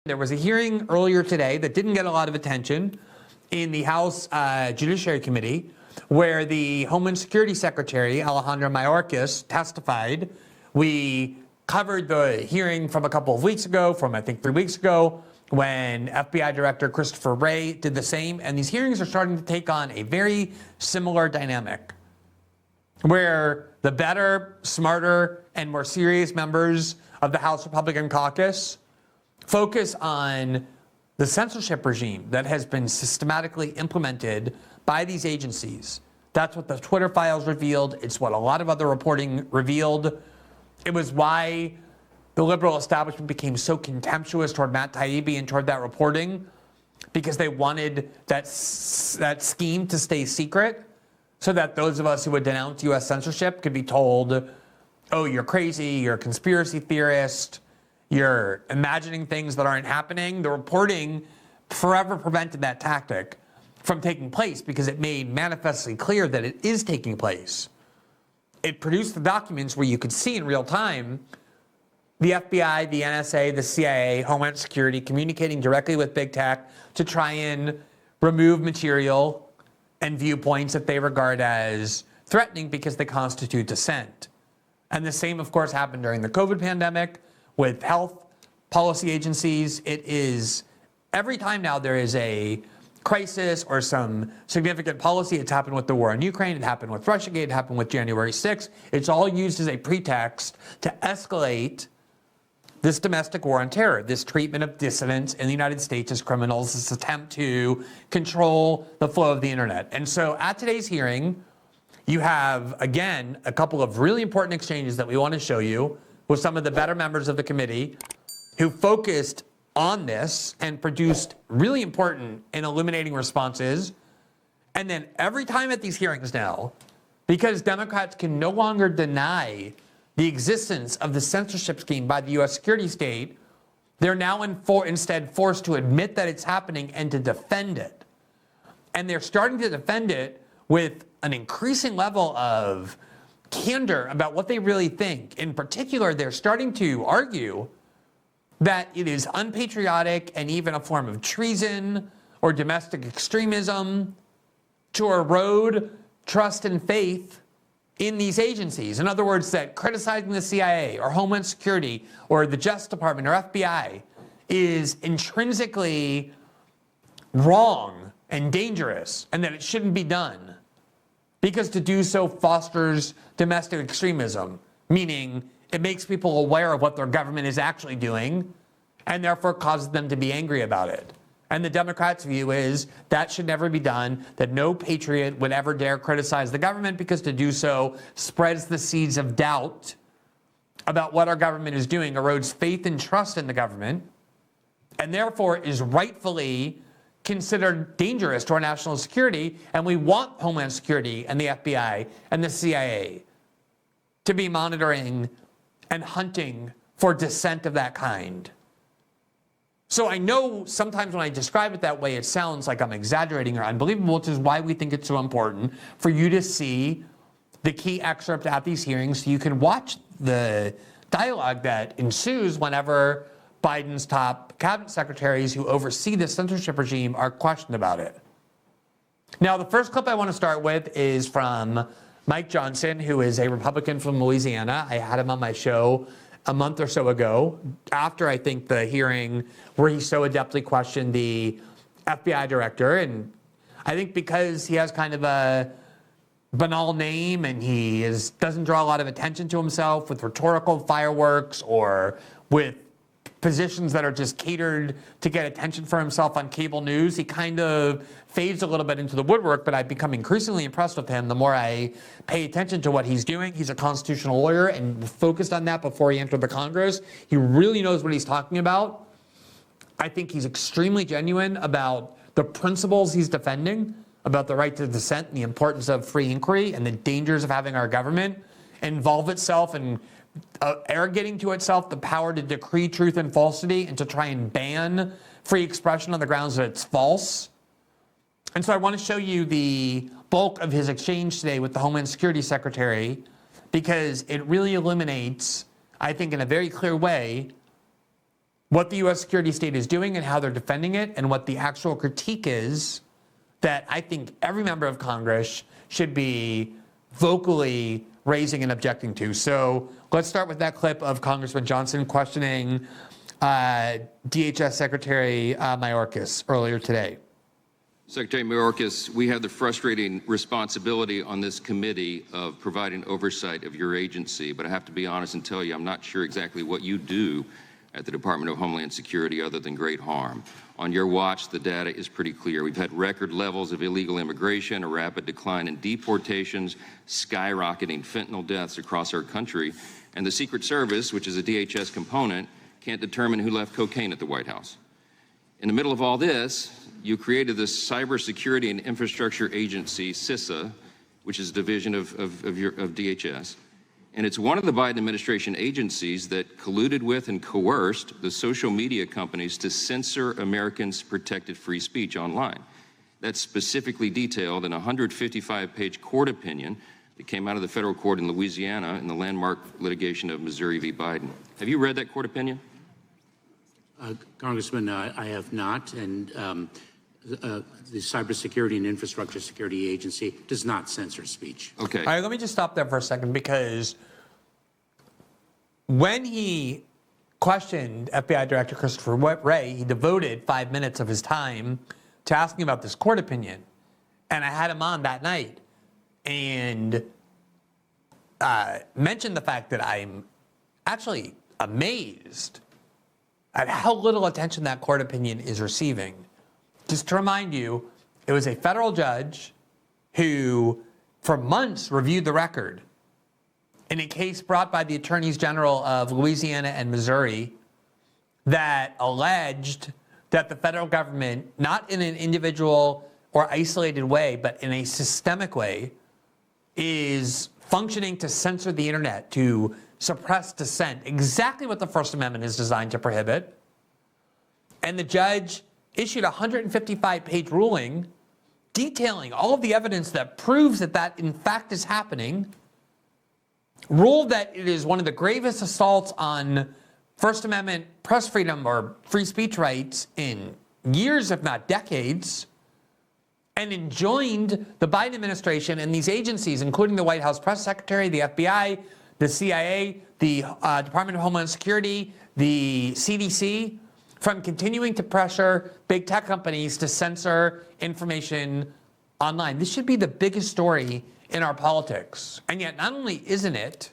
There was a hearing earlier today that didn't get a lot of attention in the House Judiciary Committee, where the Homeland Security Secretary, Alejandro Mayorkas, testified. We covered the hearing from a couple of weeks ago, from I think 3 weeks ago, when FBI Director Christopher Wray did the same. And these hearings are starting to take on a very similar dynamic, where the better, smarter, and more serious members of the House Republican caucus focus on the censorship regime that has been systematically implemented by these agencies. That's what the Twitter files revealed. It's what a lot of other reporting revealed. It was why the liberal establishment became so contemptuous toward Matt Taibbi and toward that reporting, because they wanted that scheme to stay secret so that those of us who would denounce U.S. censorship could be told, oh, you're crazy, you're a conspiracy theorist, you're imagining things that aren't happening. The reporting forever prevented that tactic from taking place because it made manifestly clear that it is taking place. It produced the documents where you could see in real time the FBI, the NSA, the CIA, Homeland Security communicating directly with big tech to try and remove material and viewpoints that they regard as threatening because they constitute dissent. And the same, of course, happened during the COVID pandemic with health policy agencies. It is every time now there is a crisis or some significant policy. It's happened with the war in Ukraine. It happened with Russiagate. It happened with January 6th. It's all used as a pretext to escalate this domestic war on terror, this treatment of dissidents in the United States as criminals, this attempt to control the flow of the internet. And so at today's hearing, you have, again, a couple of really important exchanges that we want to show you with some of the better members of the committee who focused on this and produced really important and illuminating responses. And then every time at these hearings now, because Democrats can no longer deny the existence of the censorship scheme by the U.S. security state, they're now instead forced to admit that it's happening and to defend it. And they're starting to defend it with an increasing level of candor about what they really think. In particular, they're starting to argue that it is unpatriotic and even a form of treason or domestic extremism to erode trust and faith in these agencies. In other words, that criticizing the CIA or Homeland Security or the Justice Department or FBI is intrinsically wrong and dangerous, and that it shouldn't be done, because to do so fosters domestic extremism, meaning it makes people aware of what their government is actually doing and therefore causes them to be angry about it. And the Democrats' view is that should never be done, that no patriot would ever dare criticize the government, because to do so spreads the seeds of doubt about what our government is doing, erodes faith and trust in the government, and therefore is rightfully considered dangerous to our national security. And we want Homeland Security and the FBI and the CIA to be monitoring and hunting for dissent of that kind. So I know sometimes when I describe it that way, it sounds like I'm exaggerating or unbelievable, which is why we think it's so important for you to see the key excerpt at these hearings so you can watch the dialogue that ensues whenever Biden's top cabinet secretaries who oversee the censorship regime are questioned about it. Now, the first clip I want to start with is from Mike Johnson, who is a Republican from Louisiana. I had him on my show a month or so ago, after I think the hearing where he so adeptly questioned the FBI director. And I think because he has kind of a banal name and he doesn't draw a lot of attention to himself with rhetorical fireworks or with positions that are just catered to get attention for himself on cable news, he kind of fades a little bit into the woodwork. But I've become increasingly impressed with him the more I pay attention to what he's doing. He's a constitutional lawyer and focused on that before he entered the Congress. He really knows what he's talking about. I think he's extremely genuine about the principles he's defending, about the right to dissent and the importance of free inquiry and the dangers of having our government involve itself in arrogating to itself the power to decree truth and falsity and to try and ban free expression on the grounds that it's false. And so I want to show you the bulk of his exchange today with the Homeland Security Secretary, because it really illuminates, I think in a very clear way, what the U.S. security state is doing and how they're defending it, and what the actual critique is that I think every member of Congress should be vocally raising and objecting to. So let's start with that clip of Congressman Johnson questioning DHS Secretary Mayorkas earlier today. Secretary Mayorkas, we have the frustrating responsibility on this committee of providing oversight of your agency, but I have to be honest and tell you I'm not sure exactly what you do at the Department of Homeland Security other than great harm. On your watch, the data is pretty clear. We've had record levels of illegal immigration, a rapid decline in deportations, skyrocketing fentanyl deaths across our country, and the Secret Service, which is a DHS component, can't determine who left cocaine at the White House. In the middle of all this, you created this Cybersecurity and Infrastructure Agency, CISA, which is a division of DHS. And it's one of the Biden administration agencies that colluded with and coerced the social media companies to censor Americans' protected free speech online. That's specifically detailed in a 155-page court opinion that came out of the federal court in Louisiana in the landmark litigation of Missouri v. Biden. Have you read that court opinion? Congressman, I have not, and the Cybersecurity and Infrastructure Security Agency does not censor speech. Okay. All right, let me just stop there for a second, because when he questioned FBI Director Christopher Wray, he devoted 5 minutes of his time to asking about this court opinion. And I had him on that night and mentioned the fact that I'm actually amazed at how little attention that court opinion is receiving. Just to remind you, it was a federal judge who, for months, reviewed the record in a case brought by the attorneys general of Louisiana and Missouri that alleged that the federal government, not in an individual or isolated way, but in a systemic way, is functioning to censor the internet, to suppress dissent, exactly what the First Amendment is designed to prohibit. And the judge issued a 155-page ruling detailing all of the evidence that proves that that in fact is happening, ruled that it is one of the gravest assaults on First Amendment press freedom or free speech rights in years, if not decades, and enjoined the Biden administration and these agencies, including the White House press secretary, the FBI, the CIA, the Department of Homeland Security, the CDC, from continuing to pressure big tech companies to censor information online. This should be the biggest story in our politics. And yet, not only isn't it,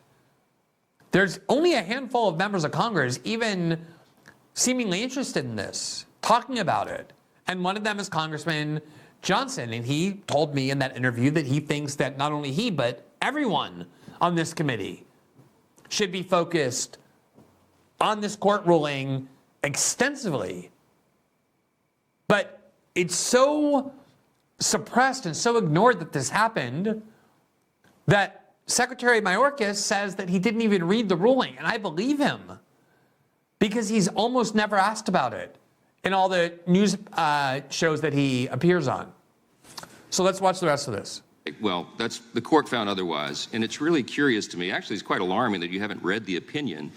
there's only a handful of members of Congress even seemingly interested in this, talking about it. And one of them is Congressman Johnson. And he told me in that interview that he thinks that not only he, but everyone on this committee should be focused on this court ruling extensively. But it's so suppressed and so ignored that this happened that Secretary Mayorkas says that he didn't even read the ruling. And I believe him, because he's almost never asked about it in all the news shows that he appears on. So let's watch the rest of this. Well, the court found otherwise, and it's really curious to me. Actually, it's quite alarming that you haven't read the opinion,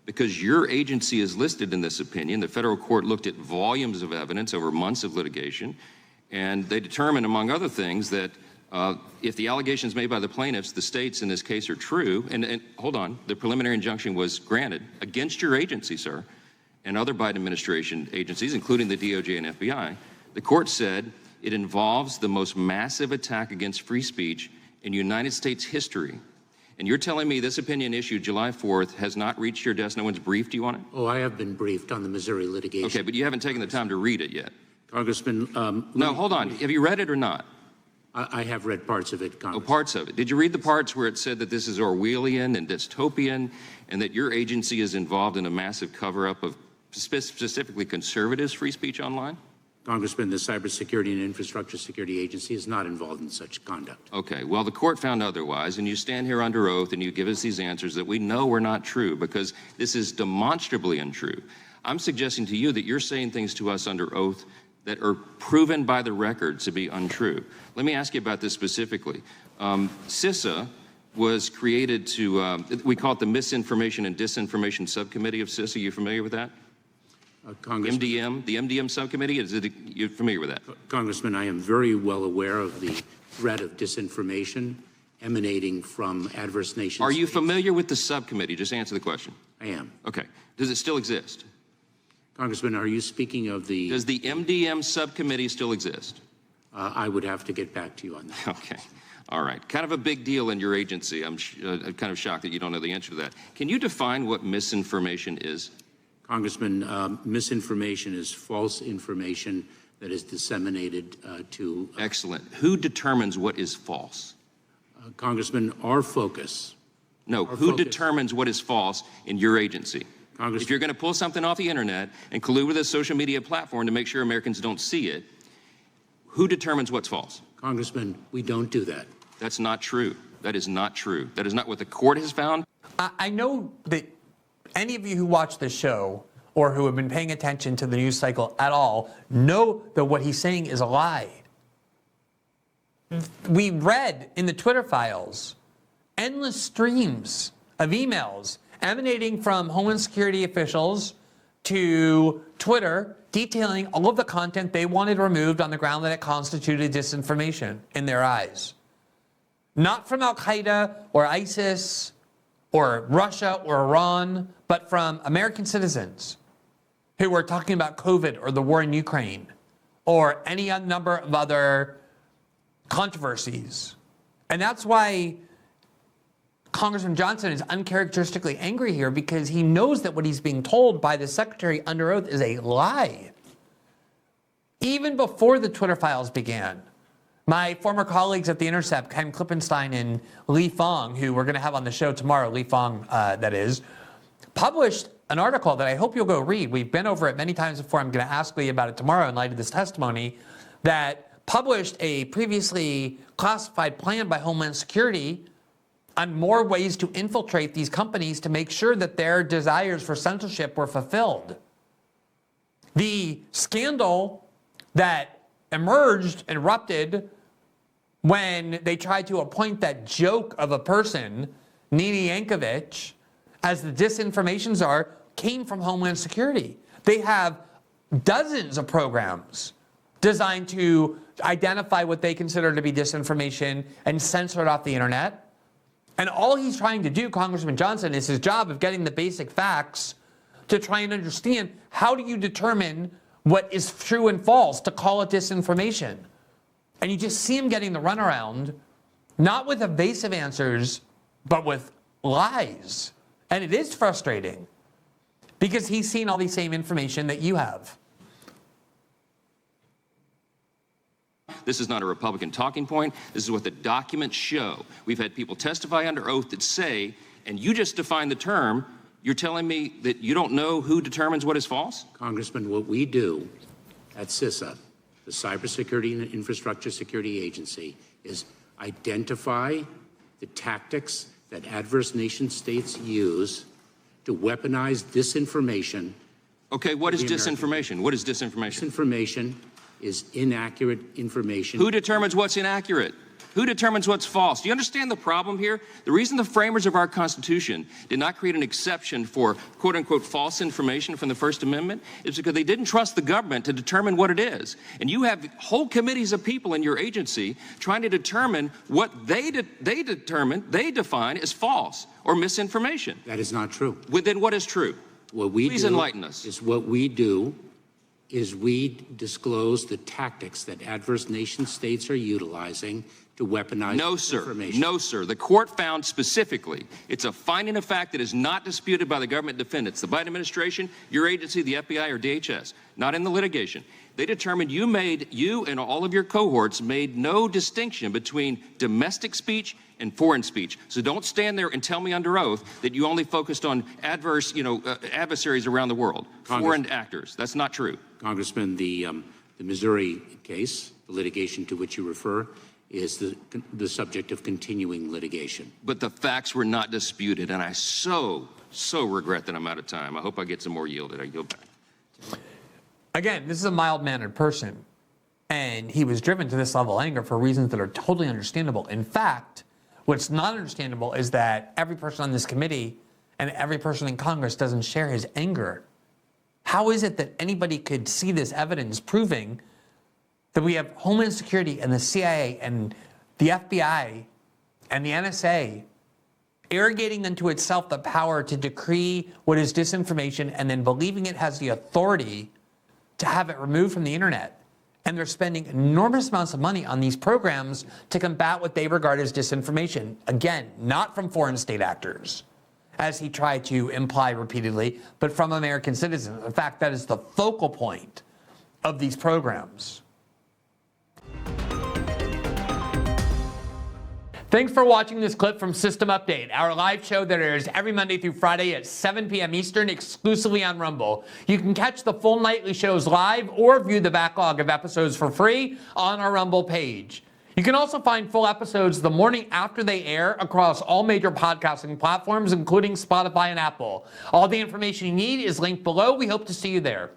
because your agency is listed in this opinion. The federal court looked at volumes of evidence over months of litigation, and they determined, among other things, that if the allegations made by the plaintiffs, the states in this case, are true, and hold on, the preliminary injunction was granted against your agency, sir, and other Biden administration agencies, including the DOJ and FBI, the court said it involves the most massive attack against free speech in United States history. And you're telling me this opinion issued July 4th has not reached your desk? No one's briefed you on it? Oh, I have been briefed on the Missouri litigation. Okay, but you haven't taken the time to read it yet. Congressman, no, hold on. Have you read it or not? I have read parts of it, Congressman. Oh, parts of it. Did you read the parts where it said that this is Orwellian and dystopian, and that your agency is involved in a massive cover-up of specifically conservatives' free speech online? Congressman, the Cybersecurity and Infrastructure Security Agency is not involved in such conduct. Okay, well, the court found otherwise, and you stand here under oath and you give us these answers that we know are not true, because this is demonstrably untrue. I'm suggesting to you that you're saying things to us under oath that are proven by the record to be untrue. Let me ask you about this specifically. CISA was created to, we call it the Misinformation and Disinformation Subcommittee of CISA. Are you familiar with that? Congressman, the MDM subcommittee, you're familiar with that? Congressman, I am very well aware of the threat of disinformation emanating from adverse nations. Are you familiar with the subcommittee? Just answer the question. I am. Okay. Does it still exist? Congressman, are you speaking of the... Does the MDM subcommittee still exist? I would have to get back to you on that. Okay. All right. Kind of a big deal in your agency. I'm kind of shocked that you don't know the answer to that. Can you define what misinformation is? Congressman, misinformation is false information that is disseminated to... Excellent. Who determines what is false? Congressman, our focus... No, who determines what is false in your agency? Congressman, If you're going to pull something off the internet and collude with a social media platform to make sure Americans don't see it, who determines what's false? Congressman, we don't do that. That's not true. That is not true. That is not what the court has found. I know that any of you who watch this show or who have been paying attention to the news cycle at all know that what he's saying is a lie. We read in the Twitter files endless streams of emails emanating from Homeland Security officials to Twitter detailing all of the content they wanted removed on the ground that it constituted disinformation in their eyes. Not from Al-Qaeda or ISIS or Russia or Iran, but from American citizens who were talking about COVID or the war in Ukraine or any number of other controversies. And that's why Congressman Johnson is uncharacteristically angry here, because he knows that what he's being told by the secretary under oath is a lie. Even before the Twitter files began, my former colleagues at The Intercept, Ken Klippenstein and Lee Fong, who we're going to have on the show tomorrow, Lee Fong, that is, published an article that I hope you'll go read. We've been over it many times before. I'm going to ask Lee about it tomorrow in light of this testimony, that published a previously classified plan by Homeland Security on more ways to infiltrate these companies to make sure that their desires for censorship were fulfilled. The scandal that erupted when they tried to appoint that joke of a person, Nini Yankovic, as the disinformation czar, came from Homeland Security. They have dozens of programs designed to identify what they consider to be disinformation and censor it off the internet. And all he's trying to do, Congressman Johnson, is his job of getting the basic facts to try and understand how do you determine what is true and false to call it disinformation. And you just see him getting the runaround, not with evasive answers, but with lies. And it is frustrating because he's seen all the same information that you have. This is not a Republican talking point. This is what the documents show. We've had people testify under oath that say, and you just defined the term, you're telling me that you don't know who determines what is false? Congressman, what we do at CISA, the Cybersecurity and Infrastructure Security Agency, is identify the tactics that adverse nation states use to weaponize disinformation. Okay, what is disinformation? What is disinformation? Disinformation is inaccurate information. Who determines what's inaccurate? Who determines what's false? Do you understand the problem here? The reason the framers of our Constitution did not create an exception for quote-unquote false information from the First Amendment is because they didn't trust the government to determine what it is. And you have whole committees of people in your agency trying to determine what they define as false or misinformation. That is not true. Well, then what is true? What we Please do enlighten us. is what we do is we disclose the tactics that adverse nation states are utilizing to weaponize information. No, sir. The court found specifically, it's a finding of fact that is not disputed by the government defendants, the Biden administration, your agency, the FBI, or DHS, not in the litigation. They determined you and all of your cohorts made no distinction between domestic speech and foreign speech. So don't stand there and tell me under oath that you only focused on adversaries around the world, foreign actors. That's not true. Congressman, the Missouri case, the litigation to which you refer, is the subject of continuing litigation. But the facts were not disputed, and I so regret that I'm out of time. I hope I get some more yielded. I yield back. Again, this is a mild-mannered person, and he was driven to this level of anger for reasons that are totally understandable. In fact, what's not understandable is that every person on this committee and every person in Congress doesn't share his anger. How is it that anybody could see this evidence proving that we have Homeland Security and the CIA and the FBI and the NSA arrogating unto itself the power to decree what is disinformation and then believing it has the authority to have it removed from the internet? And they're spending enormous amounts of money on these programs to combat what they regard as disinformation. Again, not from foreign state actors, as he tried to imply repeatedly, but from American citizens. In fact, that is the focal point of these programs. Thanks for watching this clip from System Update, our live show that airs every Monday through Friday at 7 p.m. Eastern, exclusively on Rumble. You can catch the full nightly shows live or view the backlog of episodes for free on our Rumble page. You can also find full episodes the morning after they air across all major podcasting platforms, including Spotify and Apple. All the information you need is linked below. We hope to see you there.